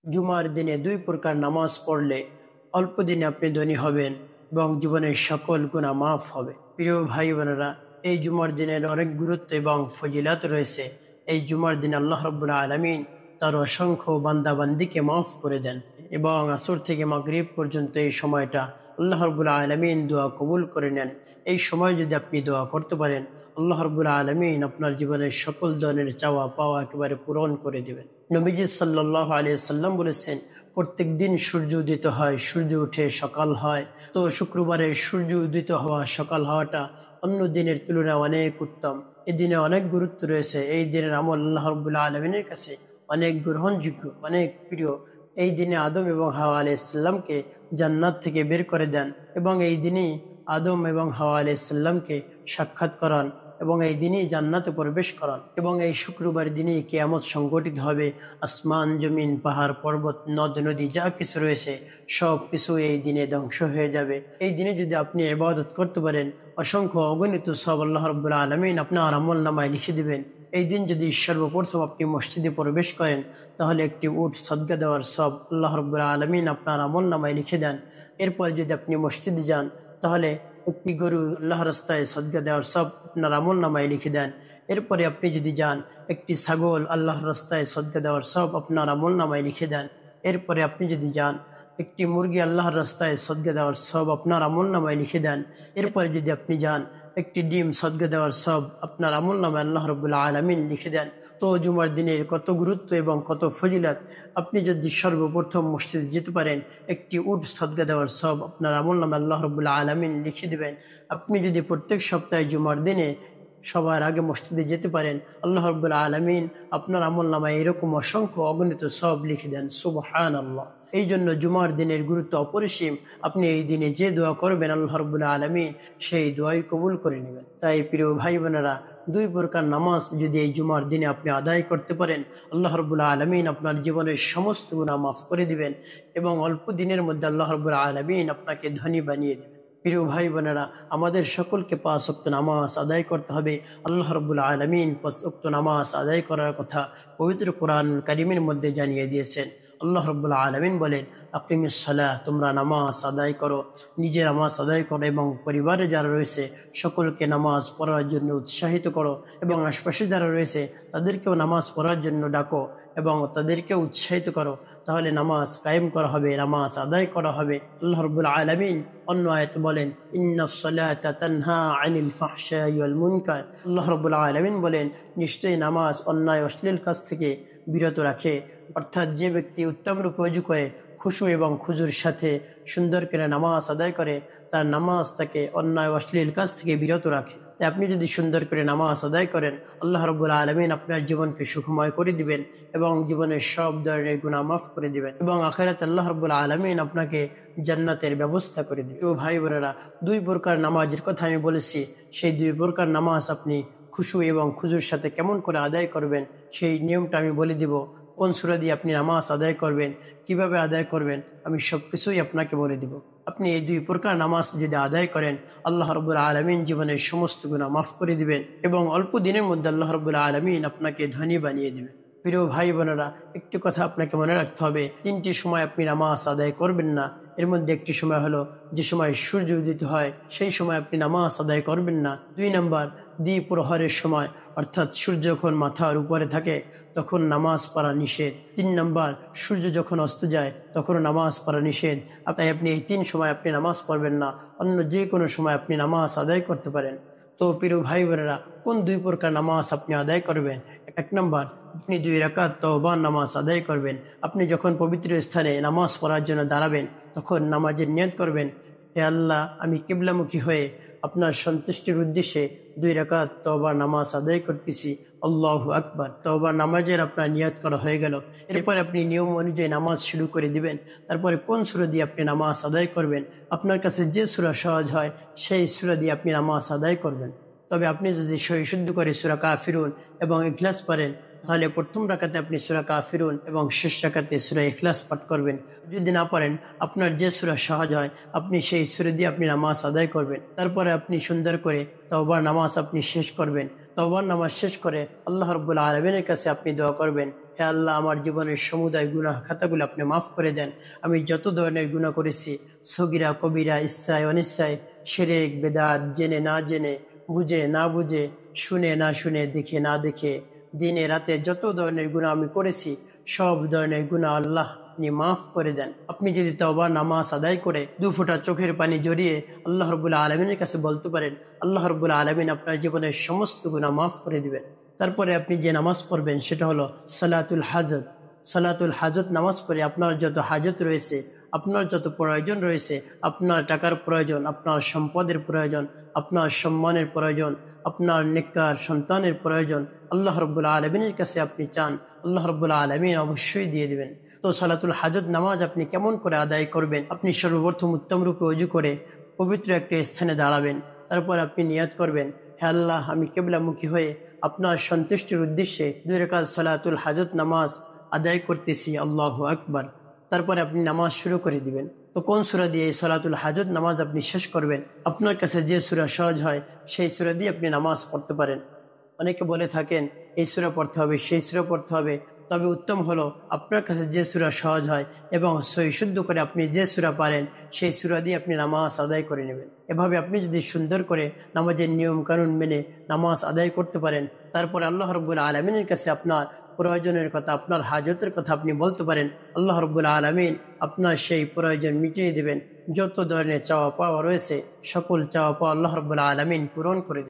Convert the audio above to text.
জুমার দিনে দুই প্রকার নামাজ পড়লে অল্প দিনে আপনি ধনী হবেন এবং জীবনের সকল গুনাহ মাফ হবে। প্রিয় ভাই বোনেরা, এই জুমার দিনের অনেক গুরুত্ব এবং ফজিলত রয়েছে। এই জুমার দিন আল্লাহ রাব্বুল আলামিন তার অসংখ্য বান্দাবান্দিকে মাফ করে দেন এবং আসর থেকে মাগরিব পর্যন্ত এই সময়টা আল্লাহ রাব্বুল আলামিন দোয়া কবুল করে নেন। এই সময় যদি আপনি দোয়া করতে পারেন, আল্লাহ রাব্বুল আলামিন আপনার জীবনের সকল ধরনের চাওয়া পাওয়া একেবারে পূরণ করে দেবেন। নবীজি সাল্লাল্লাহু আলাইহি সাল্লাম বলেছেন, প্রত্যেক দিন সূর্য উদিত হয়, সূর্য উঠে সকাল হয়। তো শুক্রবারের সূর্য উদিত হওয়া, সকাল হওয়াটা অন্য দিনের তুলনায় অনেক উত্তম। এই দিনে অনেক গুরুত্ব রয়েছে। এই দিনের আমল আল্লাহ রাব্বুল আলামিনের কাছে অনেক গ্রহণযোগ্য, অনেক প্রিয়। এই দিনে আদম এবং হাওয়া আলাইহিস সালামকে জান্নাত থেকে বের করে দেন এবং এই দিনই আদম এবং হাওয়া আলাইহিস সালামকে সাক্ষাৎ করান এবং এই দিনই জান্নাতে প্রবেশ করান এবং এই শুক্রবার দিনই কিয়ামত সংঘটিত হবে। আসমান, জমিন, পাহাড়, পর্বত, নদ নদী যা কিছু রয়েছে সব কিছু এই দিনে ধ্বংস হয়ে যাবে। এই দিনে যদি আপনি ইবাদত করতে পারেন, অসংখ্য অগণিত সব আল্লাহ রাব্বুল আলামিন আপনার আমল নামায় লিখে দিবেন। এই দিন যদি সর্বপ্রথম আপনি মসজিদে প্রবেশ করেন, তাহলে একটি উট সদকা দেওয়ার সব আল্লাহ রাব্বুল আলামিন আপনার আমল নামায় লিখে দেন। এরপর যদি আপনি মসজিদে যান, তাহলে একটি গরু আল্লাহ রাস্তায় সদকা দেওয়ার সব আপনার আমল নামায় লিখে দেন। এরপরে আপনি যদি যান, একটি ছাগল আল্লাহর রাস্তায় সদকা দেওয়ার সব আপনার আমল নামায় লিখে দেন। এরপরে আপনি যদি যান, একটি মুরগি আল্লাহর রাস্তায় সদকা দেওয়ার সব আপনার আমল নামায় লিখে দেন। এরপরে যদি আপনি যান, একটি ডিম সদকা দেওয়ার সব আপনার আমল নামায় আল্লাহ রাব্বুল আলামিন লিখে দেন। তো জুমার দিনের কত গুরুত্ব এবং কত ফজিলত! আপনি যদি সর্বপ্রথম মসজিদে যেতে পারেন, একটি উট সদকা দেওয়ার সব আপনার আমল নামায় আল্লাহ রাব্বুল আলামিন লিখে দিবেন। আপনি যদি প্রত্যেক সপ্তাহে জুমার দিনে সবার আগে মসজিদে যেতে পারেন, আল্লাহ রাব্বুল আলামিন আপনার আমল নামায় এরকম অসংখ্য অগণিত সব লিখে দেন। সুবহানাল্লাহ। এই জন্য জুমার দিনের গুরুত্ব অপরিসীম। আপনি এই দিনে যে দোয়া করবেন, আল্লাহ রাব্বুল আলামিন সেই দোয়াই কবুল করে নেবেন। তাই প্রিয় ভাই বোনেরা, দুই প্রকার নামাজ যদি এই জুমার দিনে আপনি আদায় করতে পারেন, আল্লাহ রাব্বুল আলামিন আপনার জীবনের সমস্ত গুনাহ মাফ করে দিবেন এবং অল্প দিনের মধ্যে আল্লাহ রাব্বুল আলামিন আপনাকে ধনী বানিয়ে দেবেন। প্রিয় ভাই বোনেরা, আমাদের সকলকে ৫ ওয়াক্ত নামাজ আদায় করতে হবে। আল্লাহ রাব্বুল আলামিন ৫ ওয়াক্ত নামাজ আদায় করার কথা পবিত্র কোরআনুল কারীমের মধ্যে জানিয়ে দিয়েছেন। আল্লাহ রাব্বুল আলামিন বলেন, আকিমিস সালাহ, তোমরা নামাজ আদায় করো, নিজে নামাজ আদায় করো এবং পরিবারে যারা রয়েছে সকলকে নামাজ পড়ার জন্য উৎসাহিত করো এবং আশপাশে যারা রয়েছে তাদেরকেও নামাজ পড়ার জন্য ডাকো এবং তাদেরকেও উৎসাহিত করো। তাহলে নামাজ কায়েম করা হবে, নামাজ আদায় করা হবে। আল্লাহ রাব্বুল আলামিন অন্য আয়াতে বলেন, ইন্নাস সালাতা তানহা আনিল ফাহশাই ওয়াল মুনকার। আল্লাহ রাব্বুল আলামিন বলেন, নিশ্চয়ই নামাজ অন্যায় অশ্লীল কাজ থেকে বিরত রাখে। অর্থাৎ যে ব্যক্তি উত্তম রূপে ওযু করে, খুশু এবং খুজুর সাথে সুন্দর করে নামাজ আদায় করে, তার নামাজ তাকে অন্যায় অশ্লীল কাজ থেকে বিরত রাখে। তাই আপনি যদি সুন্দর করে নামাজ আদায় করেন, আল্লাহ রাব্বুল আলামিন আপনার জীবনকে সুখময় করে দিবেন এবং জীবনের সব ধরনের গুনাহ মাফ করে দিবেন এবং আখিরাতে আল্লাহ রাব্বুল আলামিন আপনাকে জান্নাতের ব্যবস্থা করে দিবেন। ও ভাই বোনেরা, দুই প্রকার নামাজের কথা আমি বলেছি। সেই দুই প্রকার নামাজ আপনি খুশু এবং খুজুর সাথে কেমন করে আদায় করবেন, সেই নিয়মটা আমি বলে দিব। কোন সূরা দিয়ে আপনি নামাজ আদায় করবেন, কিভাবে আদায় করবেন, আমি সবকিছুই আপনাকে বলে দিব। আপনি এই দুই প্রকার নামাজ যদি আদায় করেন, আল্লাহ রাব্বুল আলামিন জীবনের সমস্ত গুনাহ মাফ করে দিবেন এবং অল্প দিনের মধ্যে আল্লাহ রাব্বুল আলামিন আপনাকে ধনী বানিয়ে দিবেন। প্রিয় ভাই বোনেরা, একটি কথা আপনাকে মনে রাখতে হবে, তিনটি সময় আপনি নামাজ আদায় করবেন না। এর মধ্যে একটি সময় হলো যে সময় সূর্য উদিত হয়, সেই সময় আপনি নামাজ আদায় করবেন না। ২ নম্বর, দ্বিপ্রহরের সময়, অর্থাৎ সূর্য যখন মাথার উপরে থাকে তখন নামাজ পড়া নিষেধ। ৩ নম্বর, সূর্য যখন অস্ত যায় তখন নামাজ পড়া নিষেধ। তাই আপনি এই ৩ সময় আপনি নামাজ পড়বেন না। অন্য যে কোনো সময় আপনি নামাজ আদায় করতে পারেন। তো প্রিয় ভাই বোনেরা, কোন দুই প্রকার নামাজ আপনি আদায় করবেন? ১ নম্বর, আপনি ২ রাকাত তওবার নামাজ আদায় করবেন। আপনি যখন পবিত্র স্থানে নামাজ পড়ার জন্য দাঁড়াবেন, তখন নামাজের নিয়ত করবেন, হে আল্লাহ, আমি কিবলামুখী হয়ে আপনার সন্তুষ্টির উদ্দেশ্যে ২ রাকাত তওবার নামাজ আদায় করতেছি। আল্লাহু আকবার। তওবার নামাজের আপনার নিয়ত করা হয়ে গেল। এরপরে আপনি নিয়ম অনুযায়ী নামাজ শুরু করে দিবেন। তারপরে কোন সূরা দিয়ে আপনি নামাজ আদায় করবেন, আপনার কাছে যে সূরা সহজ হয় সেই সূরা দিয়ে আপনি নামাজ আদায় করবেন। তবে আপনি যদি সহিশুদ্ধ করে সূরা কাফিরুন এবং ইখলাস পড়েন, তাহলে প্রথম রাকাতে আপনি সূরা কাফিরুন এবং শেষ রাকাতে সূরা ইখলাস পাঠ করবেন। যদি না পারেন, আপনার যে সূরা সহজ হয় আপনি সেই সূরা দিয়ে আপনি নামাজ আদায় করবেন। তারপরে আপনি সুন্দর করে তওবার নামাজ আপনি শেষ করবেন। তওবার নামাজ শেষ করে আল্লাহ রাব্বুল আলামিনের কাছে আপনি দোয়া করবেন, হে আল্লাহ, আমার জীবনের সমুদায় গুনাহ খাতাগুলো আপনি মাফ করে দেন। আমি যত ধরনের গুনাহ করেছি, সগিরা কবিরা, ইচ্ছায় অনিচ্ছায়, শিরক বেদাত, জেনে না জেনে, বুঝে না বুঝে, শুনে না শুনে, দেখে না দেখে, দিনে রাতে যত ধরনের গুনাহ আমি করেছি, সব ধরনের গুনাহ আল্লাহ আপনি মাফ করে দেন। আপনি যদি তওবা নামাজ আদায় করে দু ফোঁটা চোখের পানি জড়িয়ে আল্লাহ রাব্বুল আলামিনের কাছে বলতে পারেন, আল্লাহ রাব্বুল আলামিন আপনার জীবনের সমস্ত গুনাহ মাফ করে দিবেন। তারপরে আপনি যে নামাজ পড়বেন সেটা হলো সালাতুল হাজত। সালাতুল হাজত নামাজ পড়ে আপনার যত হাজত রয়েছে, আপনার যত প্রয়োজন রয়েছে, আপনার টাকার প্রয়োজন, আপনার সম্পদের প্রয়োজন, আপনার সম্মানের প্রয়োজন, আপনার নেককার সন্তানের প্রয়োজন, আল্লাহ রাব্বুল আলামিনের কাছে আপনি চান, আল্লাহ রাব্বুল আলামিন অবশ্যই দিয়ে দিবেন। তো সালাতুল হাজত নামাজ আপনি কেমন করে আদায় করবেন? আপনি সর্বপ্রথম উত্তম রূপে ওযু করে পবিত্র একটি স্থানে দাঁড়াবেন। তারপর আপনি নিয়াত করবেন, হে আল্লাহ, আমি কিবলামুখী হয়ে আপনার সন্তুষ্টির উদ্দেশ্যে 2 রাকাত সালাতুল হাজত নামাজ আদায় করতেছি, আল্লাহু আকবার। তারপরে আপনি নামাজ শুরু করে দিবেন। তো কোন সূরা দিয়ে এই সালাতুল হাজত নামাজ আপনি শেষ করবেন? আপনার কাছে যে সূরা সহজ হয় সেই সূরা দিয়ে আপনি নামাজ পড়তে পারেন। অনেকে বলে থাকেন এই সূরা পড়তে হবে, সেই সূরা পড়তে হবে। তবে উত্তম হলো আপনার কাছে যে সূরা সহজ হয় এবং সহি শুদ্ধ করে আপনি যে সূরা পারেন সেই সূরা দিয়ে আপনি নামাজ আদায় করে নেবেন। এভাবে আপনি যদি সুন্দর করে নামাজের নিয়ম কানুন মেনে নামাজ আদায় করতে পারেন, তারপরে আল্লাহ রাব্বুল আলামিনের কাছে আপনার প্রয়োজনের কথা, আপনার হাজতের কথা আপনি বলতে পারেন। আল্লাহ রাব্বুল আলামিন আপনার সেই প্রয়োজন মিটিয়ে দেবেন। যত ধরনের চাওয়া পাওয়া রয়েছে সকল চাওয়া পাওয়া আল্লাহ রাব্বুল আলামিন পূরণ করে দেবেন।